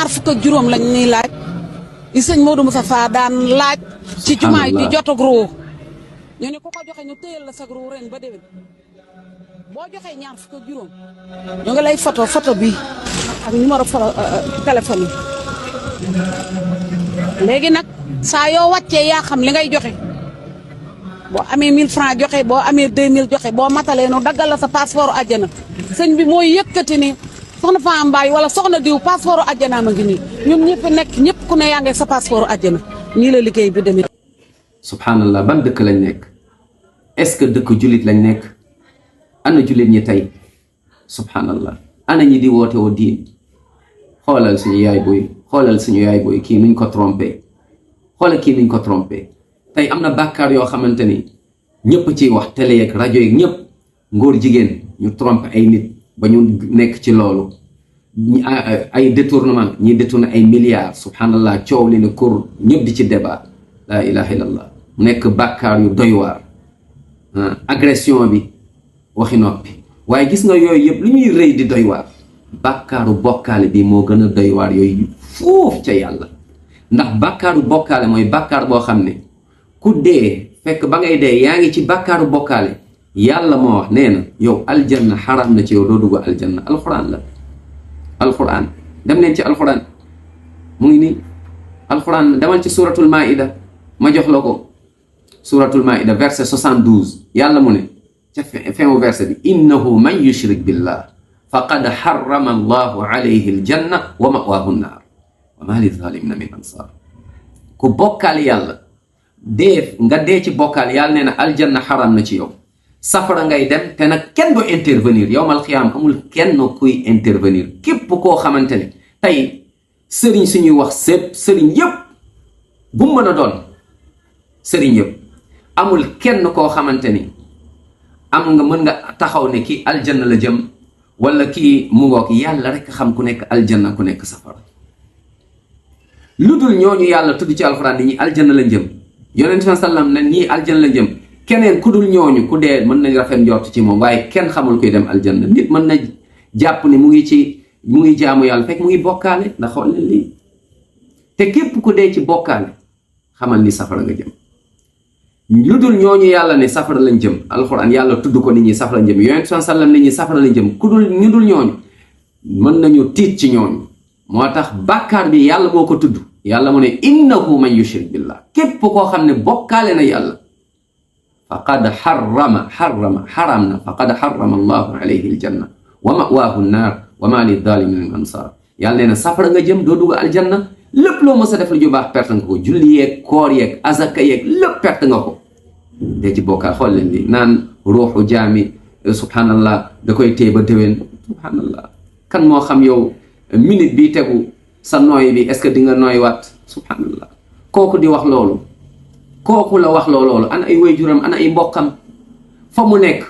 ñaar fukk ak juróom lañ ni laaj yi sëñ Modou Moustapha daan laaj ci jumaay ji jotug ruu ñu ne ku ko joxe ñu téyel la sag ruu ren ba déwén boo joxee ñaar fukk ak juróom ñu ngi lay photo bi ak numéro téléphone yi léegi nag saa yoo wàccee yaa xam li ngay joxe boo amee 1000 francs joxe boo amee 2000 joxe boo matalee nu daggal la sa passeport àjjana sëñ bi mooy yëkkati ni soxna Fama Mbaye wala soxna diw passeport àjjana ma ngi nii ñun ñëpp nekk ñëpp ku ne yaa ngi sa passeport àjjana nii la liggéey bi demee. subhanallah ban dëkk lañ nekk est-ce que dëkk jullit lañ nekk ana jullit ñi tey subhanallah ana ñi di woote woo diin xoolal suñu yaay booy kii nuñ ko trompé xoolal kii nuñ ko trompé tey am na bàkkaar yoo xamante ni ñëpp ciy wax télé yeeg rajo yeeg ñëpp ngóor jigéen ñu trompé ay nit ba ñu nekk ci loolu ay détournement ñi détourné ay milliards subhanallah coow li ne kur ñëpp di ci débat la ilaha illallah mu nekk bàkkaar yu doy waar agression bi waxi noppi waaye gis nga yooyu yëpp lu ñuy rëy di doy waar bàkkaaru bokkaale bi moo gën a doy waar yooyu foofu ca yàlla ndax bàkkaaru bokkaale mooy bàkkaar boo xam ne ku dee fekk ba ngay dee yaa ngi ci bàkkaaru bokkaale yàlla moo wax nee na yow aljanna xaram na ci yow doo dugg aljanna alquran la alquran dem leen ci alquran mu ngi nii alquran demal ci suratul maida ma jox la ko suratul maida verset 72 yàlla mu ne ca fin u verset bi innahu man yushrik billah faqad harrama allahu alayhi aljanna wa ma'wahu nnar wa ma lizalimina min ansar ku bokkaal yàlla nga dee ci bokkaal yàlla nee na aljanna xaram na ci yow safara ngay dem te nag kenn du intervenir yowmal xiyaam amul kenn kuy intervenir képp koo xamante ne tey sëriñ suñuy wax sëriñ yëpp bu mu mën a doon sëriñ yëpp amul kenn koo xamante ni mën nga taxaw ne kii aljanna la jëm wala kii mu ngoog yàlla rek xam ku nekk aljanna ku nekk safara lu dul ñooñu yàlla tudd ci alxuraan ni ñi aljanna la jëm yonent bi sallam ne ñii aljanna la jëm keneen ku dul ñooñu ku dee mën nañ rafet njort ci moom waaye kenn xamul kuy dem aljanna nit mën na jàpp ni mu ngi jaamu yàlla fekk mu ngi bokkaale ndax xool leen lii te képp ku dee ci bokkaale xamal ni safara nga jëm lu dul ñooñu yàlla ne safara lañ jëm alxuraan yàlla tudd ko nit ñi safara lañ jëm yonent bi sallam nit ñi safara lañ jëm ñu dul ñooñu mën nañu tiit ci ñooñu moo tax bàkkaar bi yàlla moo ko tudd yàlla mu ne innahu man yushrik billah képp koo xam ne bokkaale na yàlla faqad xarama allahu alayhi aljanna wa ma'waahu nnaar wa ma liddalimina min ansar yàlla nee na safara nga jëm doo dugg aljanna lépp loo mës a def lu ju baax perte nga ko julli yeeg koor yeeg azaka yeeg lépp perte nga ko dee ci bokkaal xool leen li naan ruuxu jaami subhanallah da koy téye ba déwén subhanallah kan moo xam yow minute bi tegu sa nooy bi est-ce que di nga nooy waat subhanallah kooku di wax loolu kooku la wax loolu ana ay waajuram ana ay mbokkam fa mu nekk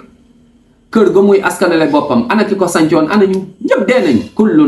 kër ga muy askanale boppam ana ki ko sancoon ana ñu ñëpp dee nañ kullu